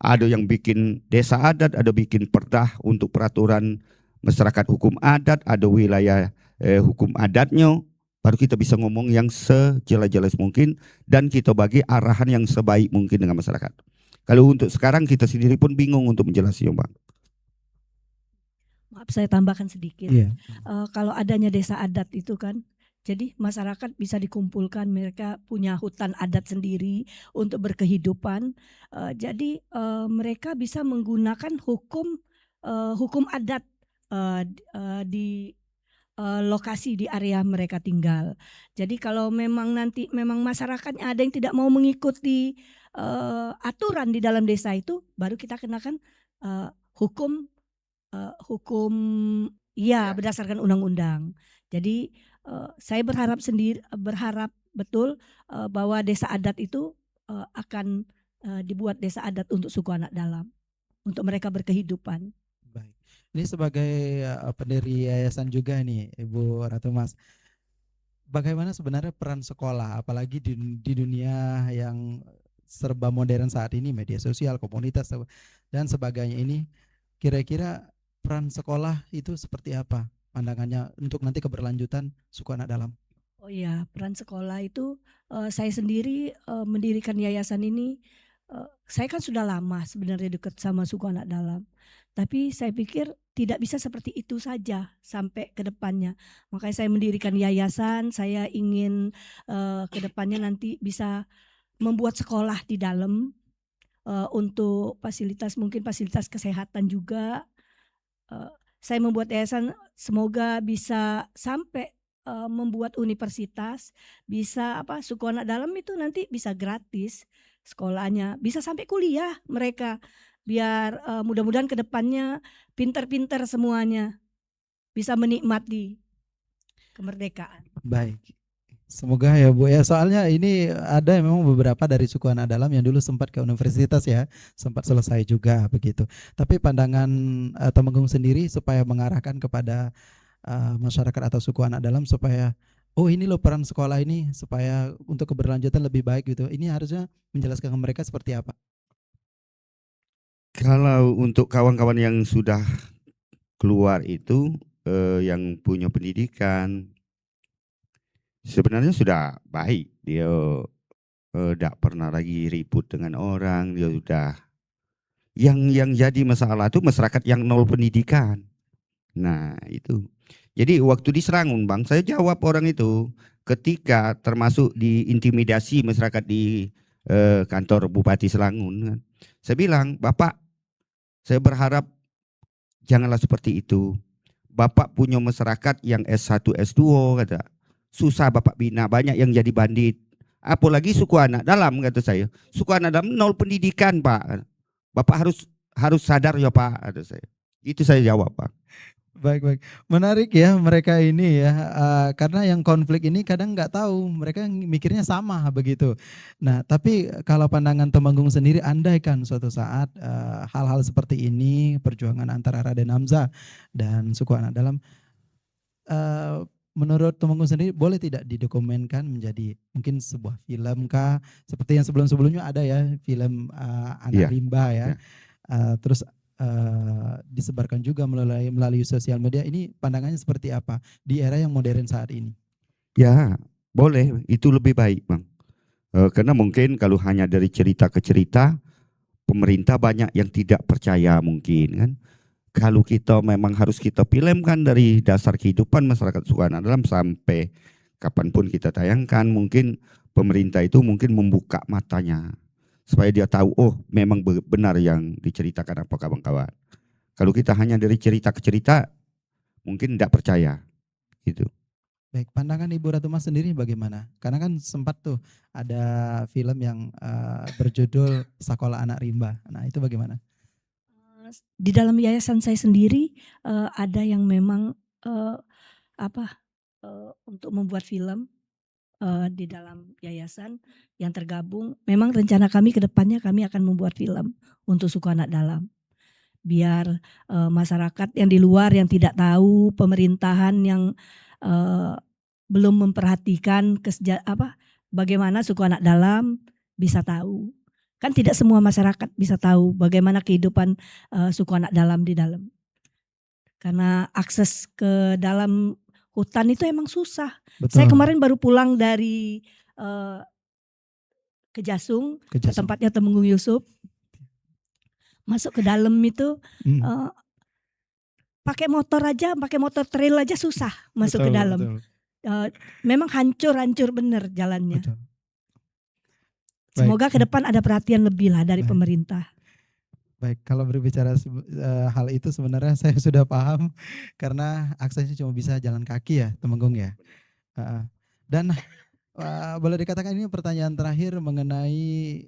ada yang bikin desa adat, ada bikin perdah untuk peraturan masyarakat hukum adat, ada wilayah hukum adatnya, baru kita bisa ngomong yang sejelas-jelas mungkin dan kita bagi arahan yang sebaik mungkin dengan masyarakat. Kalau untuk sekarang kita sendiri pun bingung untuk menjelaskan, Bang. Maaf saya tambahkan sedikit. Iya. Kalau adanya desa adat itu kan, jadi masyarakat bisa dikumpulkan, mereka punya hutan adat sendiri untuk berkehidupan. Jadi mereka bisa menggunakan hukum adat di lokasi di area mereka tinggal. Jadi kalau memang nanti memang masyarakatnya ada yang tidak mau mengikuti aturan di dalam desa itu, baru kita kenakan hukum ya berdasarkan undang-undang. Jadi saya berharap betul bahwa desa adat itu akan dibuat desa adat untuk suku anak dalam, untuk mereka berkehidupan. Baik. Ini sebagai pendiri yayasan juga nih Ibu Ratu Mas. Bagaimana sebenarnya peran sekolah apalagi di dunia yang serba modern saat ini, media sosial, komunitas dan sebagainya ini, kira-kira peran sekolah itu seperti apa pandangannya untuk nanti keberlanjutan suku anak dalam? Oh iya, peran sekolah itu saya sendiri mendirikan yayasan ini, saya kan sudah lama sebenarnya dekat sama suku anak dalam. Tapi saya pikir tidak bisa seperti itu saja sampai ke depannya. Makanya saya mendirikan yayasan, saya ingin ke depannya nanti bisa membuat sekolah di dalam untuk fasilitas, mungkin fasilitas kesehatan juga. Saya membuat yayasan semoga bisa sampai membuat universitas, bisa suku anak dalam itu nanti bisa gratis sekolahnya, bisa sampai kuliah mereka, biar mudah-mudahan ke depannya pintar-pintar semuanya, bisa menikmati kemerdekaan. Baik. Semoga ya Bu ya, soalnya ini ada memang beberapa dari suku anak dalam yang dulu sempat ke universitas ya, sempat selesai juga begitu. Tapi pandangan Temenggung sendiri supaya mengarahkan kepada masyarakat atau suku anak dalam supaya oh ini loh peran sekolah ini supaya untuk keberlanjutan lebih baik gitu. Ini harusnya menjelaskan ke mereka seperti apa? Kalau untuk kawan-kawan yang sudah keluar itu yang punya pendidikan sebenarnya sudah baik, dia tidak pernah lagi ribut dengan orang, dia sudah yang jadi masalah itu masyarakat yang nol pendidikan. Nah itu, jadi waktu di Serangun Bang, saya jawab orang itu ketika termasuk diintimidasi masyarakat di kantor Bupati Serangun kan. Saya bilang, Bapak, saya berharap janganlah seperti itu. Bapak punya masyarakat yang S1, S2 kata. Susah Bapak bina, banyak yang jadi bandit. Apalagi suku anak dalam kata saya. Suku anak dalam nol pendidikan Pak. Bapak harus sadar ya Pak kata saya. Itu saya jawab Pak. Baik. Menarik ya mereka ini ya, karena yang konflik ini kadang nggak tahu, mereka mikirnya sama begitu. Nah tapi kalau pandangan Temenggung sendiri, andaikan suatu saat hal-hal seperti ini, perjuangan antara Raden Hamzah dan suku anak dalam, menurut Temenggung sendiri boleh tidak didokumenkan menjadi mungkin sebuah film kah? Seperti yang sebelum-sebelumnya ada ya film Anak Rimba ya. Terus disebarkan juga melalui sosial media. Ini pandangannya seperti apa di era yang modern saat ini? Ya boleh, itu lebih baik Bang. Karena mungkin kalau hanya dari cerita ke cerita, pemerintah banyak yang tidak percaya mungkin kan. Kalau kita memang harus kita filmkan dari dasar kehidupan masyarakat suku anak dalam sampai kapanpun kita tayangkan, mungkin pemerintah itu mungkin membuka matanya supaya dia tahu oh memang benar yang diceritakan apa kawan-kawan. Kalau kita hanya dari cerita ke cerita mungkin tidak percaya gitu. Baik, pandangan Ibu Ratu Mas sendiri bagaimana? Karena kan sempat tuh ada film yang berjudul Sekolah Anak Rimba. Nah itu bagaimana? Di dalam yayasan saya sendiri ada yang memang untuk membuat film di dalam yayasan yang tergabung. Memang rencana kami ke depannya kami akan membuat film untuk suku anak dalam. Biar masyarakat yang di luar yang tidak tahu, pemerintahan yang belum memperhatikan bagaimana suku anak dalam bisa tahu. Kan tidak semua masyarakat bisa tahu bagaimana kehidupan suku anak dalam di dalam. Karena akses ke dalam hutan itu emang susah. Saya Betul. kemarin baru pulang dari Kejasung, ke Kejasung. tempatnya Temenggung Yusuf. Masuk ke dalam itu pakai motor trail aja susah masuk ke Betul, dalam. betul. Memang hancur bener jalannya. Betul. Semoga Baik. ke depan ada perhatian lebih lah dari Baik. pemerintah. Baik, kalau berbicara hal itu sebenarnya saya sudah paham karena aksesnya cuma bisa jalan kaki ya, Temenggung ya. Dan boleh dikatakan ini pertanyaan terakhir mengenai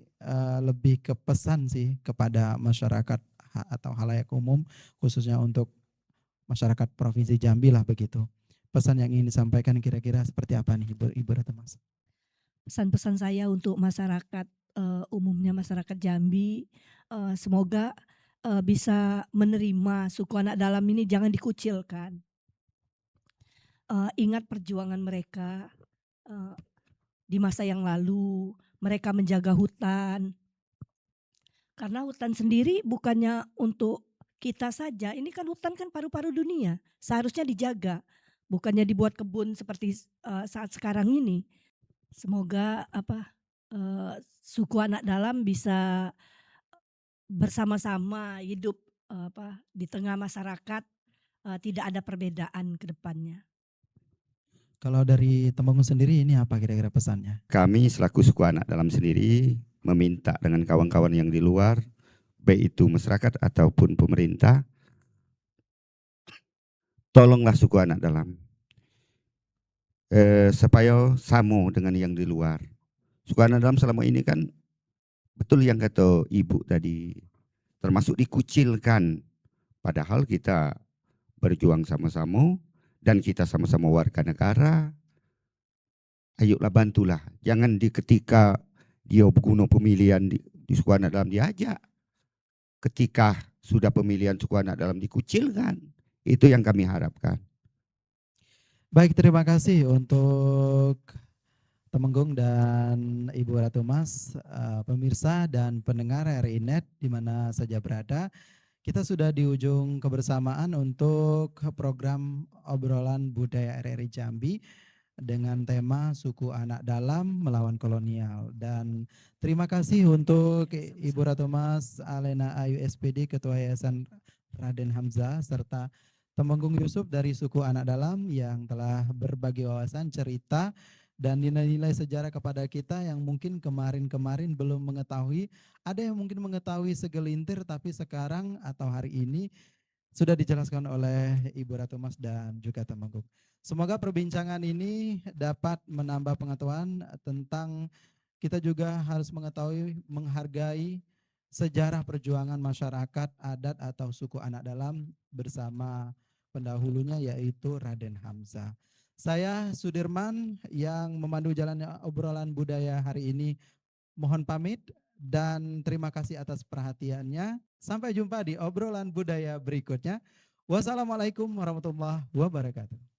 lebih ke pesan sih kepada masyarakat atau halayak umum, khususnya untuk masyarakat Provinsi Jambi lah begitu. Pesan yang ingin disampaikan kira-kira seperti apa nih Ibu Ratu Mas? Pesan-pesan saya untuk masyarakat umumnya masyarakat Jambi, semoga bisa menerima suku anak dalam ini, jangan dikucilkan. Ingat perjuangan mereka di masa yang lalu, mereka menjaga hutan. Karena hutan sendiri bukannya untuk kita saja, ini kan hutan kan paru-paru dunia, seharusnya dijaga, bukannya dibuat kebun seperti saat sekarang ini. Semoga suku anak dalam bisa bersama-sama hidup di tengah masyarakat, tidak ada perbedaan ke depannya. Kalau dari Temenggung sendiri ini apa kira-kira pesannya? Kami selaku suku anak dalam sendiri meminta dengan kawan-kawan yang di luar, baik itu masyarakat ataupun pemerintah, tolonglah suku anak dalam supaya sama dengan yang di luar. Suku anak dalam selama ini kan betul yang kata Ibu tadi, termasuk dikucilkan. Padahal kita berjuang sama-sama dan kita sama-sama warga negara. Ayolah bantulah, jangan ketika dia berguna pemilihan di suku anak dalam diajak. Ketika sudah pemilihan suku anak dalam dikucilkan. Itu yang kami harapkan. Baik, terima kasih untuk Temenggung dan Ibu Ratu Mas, pemirsa dan pendengar RI.net di mana saja berada. Kita sudah di ujung kebersamaan untuk program obrolan budaya RRI Jambi dengan tema suku anak dalam melawan kolonial. Dan terima kasih untuk Ibu Ratu Mas Alena Ayu SPD, Ketua Yayasan Raden Hamzah, serta Temenggung Yusuf dari suku anak dalam yang telah berbagi wawasan, cerita, dan nilai-nilai sejarah kepada kita yang mungkin kemarin-kemarin belum mengetahui. Ada yang mungkin mengetahui segelintir tapi sekarang atau hari ini sudah dijelaskan oleh Ibu Ratu Mas dan juga Temenggung. Semoga perbincangan ini dapat menambah pengetahuan tentang kita juga harus mengetahui, menghargai sejarah perjuangan masyarakat adat atau suku anak dalam bersama pendahulunya yaitu Raden Hamzah. Saya Sudirman yang memandu jalannya obrolan budaya hari ini mohon pamit dan terima kasih atas perhatiannya. Sampai jumpa di obrolan budaya berikutnya. Wassalamualaikum warahmatullahi wabarakatuh.